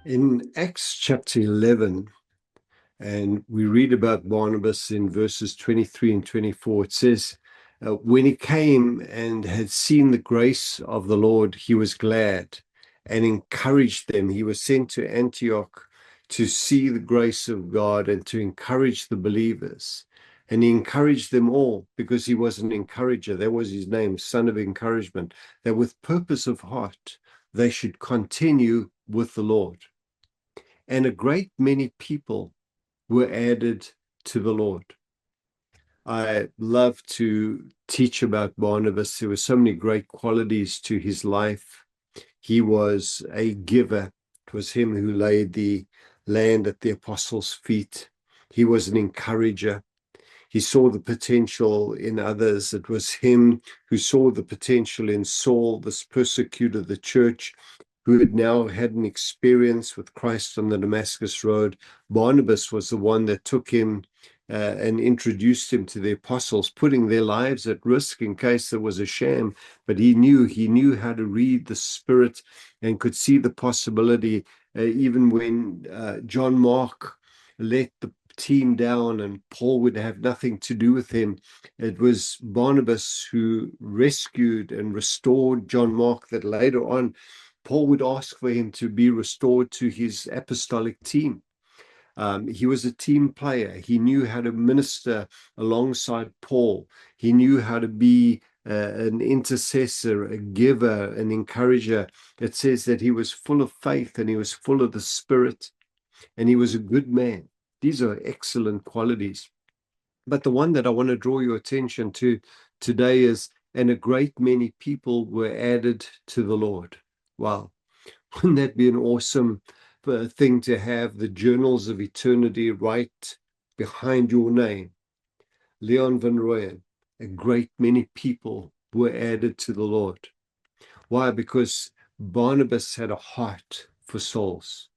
In Acts chapter 11, and we read about Barnabas in verses 23 and 24, it says, when he came and had seen the grace of the Lord, he was glad and encouraged them. He was sent to Antioch to see the grace of God and to encourage the believers. And he encouraged them all because he was an encourager. That was his name, son of encouragement, that with purpose of heart, they should continue with the Lord. And a great many people were added to the Lord. I love to teach about Barnabas. There were so many great qualities to his life. He was a giver. It was him who laid the land at the apostles' feet. He was an encourager. He saw the potential in others. It was him who saw the potential in Saul, this persecutor of the church, who had now had an experience with Christ on the Damascus Road. Barnabas was the one that took him and introduced him to the apostles, putting their lives at risk in case there was a sham. But he knew how to read the Spirit and could see the possibility. Even when John Mark let the team down and Paul would have nothing to do with him, it was Barnabas who rescued and restored John Mark, that later on Paul would ask for him to be restored to his apostolic team. He was a team player. He knew how to minister alongside Paul. He knew how to be an intercessor, a giver, an encourager. It says that he was full of faith and he was full of the Spirit and he was a good man. These are excellent qualities. But the one that I want to draw your attention to today is, and a great many people were added to the Lord. Wow. Wouldn't that be an awesome thing to have the journals of eternity right behind your name? Leon Van Rooyen, a great many people were added to the Lord. Why? Because Barnabas had a heart for souls.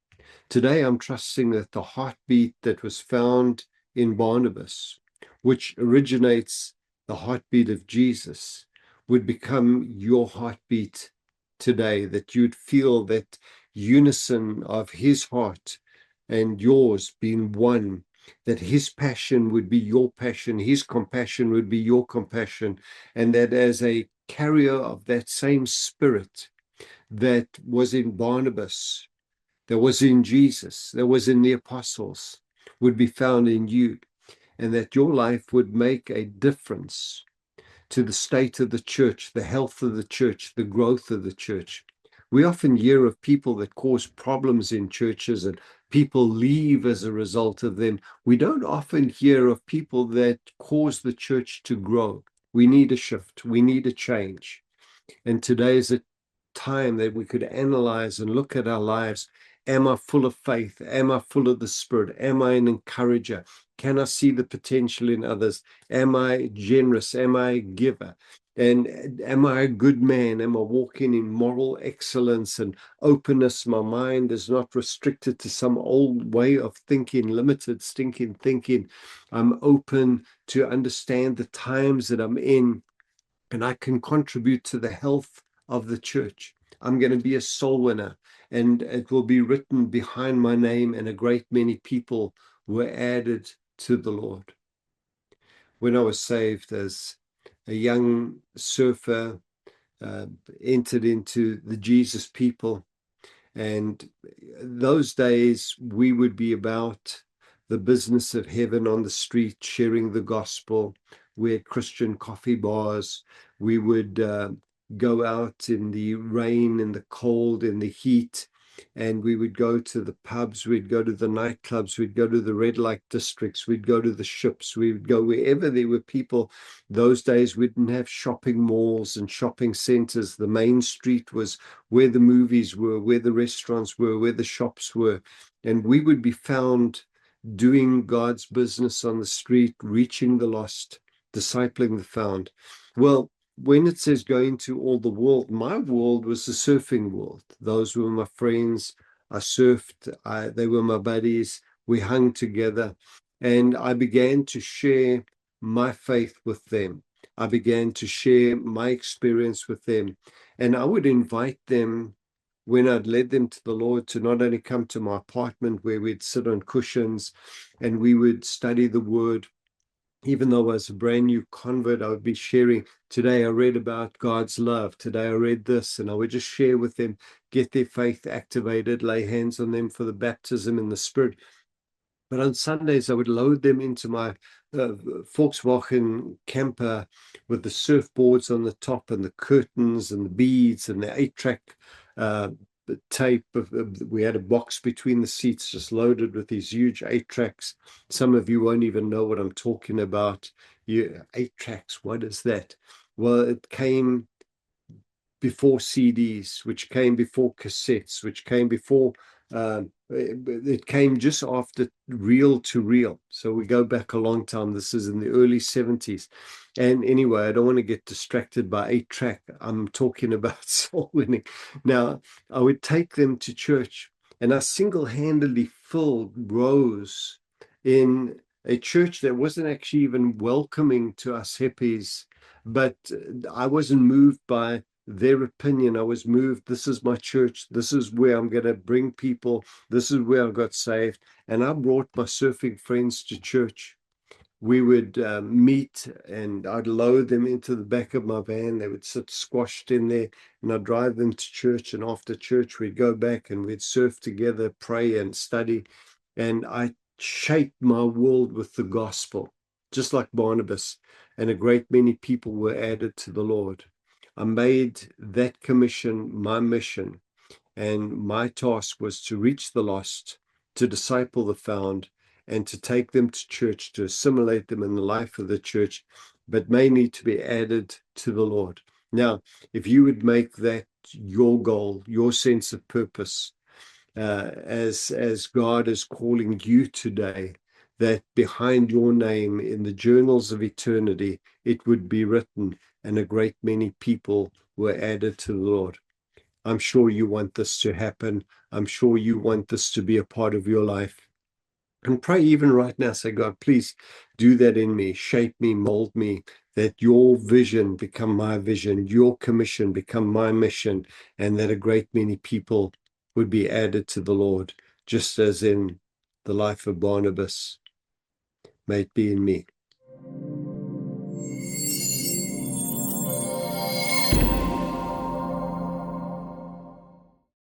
Today, I'm trusting that the heartbeat that was found in Barnabas, which originates the heartbeat of Jesus, would become your heartbeat today, that you'd feel that unison of his heart and yours being one, that his passion would be your passion, his compassion would be your compassion, and that as a carrier of that same spirit that was in Barnabas, that was in Jesus, that was in the apostles, would be found in you, and that your life would make a difference to the state of the church, the health of the church, the growth of the church. We often hear of people that cause problems in churches and people leave as a result of them. We don't often hear of people that cause the church to grow. We need a shift. We need a change. And today is a time that we could analyze and look at our lives. Am I full of faith? Am I full of the Spirit? Am I an encourager? Can I see the potential in others? Am I generous? Am I a giver? And am I a good man? Am I walking in moral excellence and openness? My mind is not restricted to some old way of thinking, limited, stinking thinking. I'm open to understand the times that I'm in, and I can contribute to the health of the church. I'm going to be a soul winner, and it will be written behind my name, and a great many people were added to the Lord. When I was saved as a young surfer, uh, entered into the Jesus people, and those days we would be about the business of heaven on the street, sharing the gospel. We had Christian coffee bars. We would go out in the rain, in the cold, in the heat, and we would go to the pubs. We'd go to the nightclubs. We'd go to the red light districts. We'd go to the ships. We would go wherever there were people. Those days we didn't have shopping malls and shopping centers. The main street was where the movies were, where the restaurants were, where the shops were. And we would be found doing God's business on the street, reaching the lost, discipling the found. Well, when it says going to all the world, my world was the surfing world. Those were my friends. I surfed. They were my buddies. We hung together. And I began to share my faith with them. I began to share my experience with them. And I would invite them when I'd led them to the Lord, to not only come to my apartment where we'd sit on cushions and we would study the word. Even though I was a brand new convert, I would be sharing, today I read about God's love, today I read this, and I would just share with them, get their faith activated, lay hands on them for the baptism in the Spirit. But on Sundays, I would load them into my Volkswagen camper with the surfboards on the top and the curtains and the beads and the 8-track tape. We had a box between the seats just loaded with these huge 8-tracks. Some of you won't even know what I'm talking about. 8-tracks, what is that? Well, it came before CDs, which came before cassettes, which came before, it came just after reel to reel. So we go back a long time. This is in the early 70s. And anyway, I don't want to get distracted by 8-track. I'm talking about soul winning. Now, I would take them to church, and I single-handedly filled rows in a church that wasn't actually even welcoming to us hippies, but I wasn't moved by their opinion. I was moved. This is my church. This is where I'm going to bring people. This is where I got saved. And I brought my surfing friends to church. We would meet, and I'd load them into the back of my van. They would sit squashed in there, and I'd drive them to church. And after church, we'd go back and we'd surf together, pray and study. And I shaped my world with the gospel, just like Barnabas. And a great many people were added to the Lord. I made that commission my mission, and my task was to reach the lost, to disciple the found, and to take them to church, to assimilate them in the life of the church, but mainly to be added to the Lord. Now, if you would make that your goal, your sense of purpose, as God is calling you today, that behind your name in the journals of eternity, it would be written, and a great many people were added to the Lord. I'm sure you want this to happen. I'm sure you want this to be a part of your life. And pray even right now, say, God, please do that in me, shape me, mold me, that your vision become my vision, your commission become my mission, and that a great many people would be added to the Lord, just as in the life of Barnabas. May it be in me.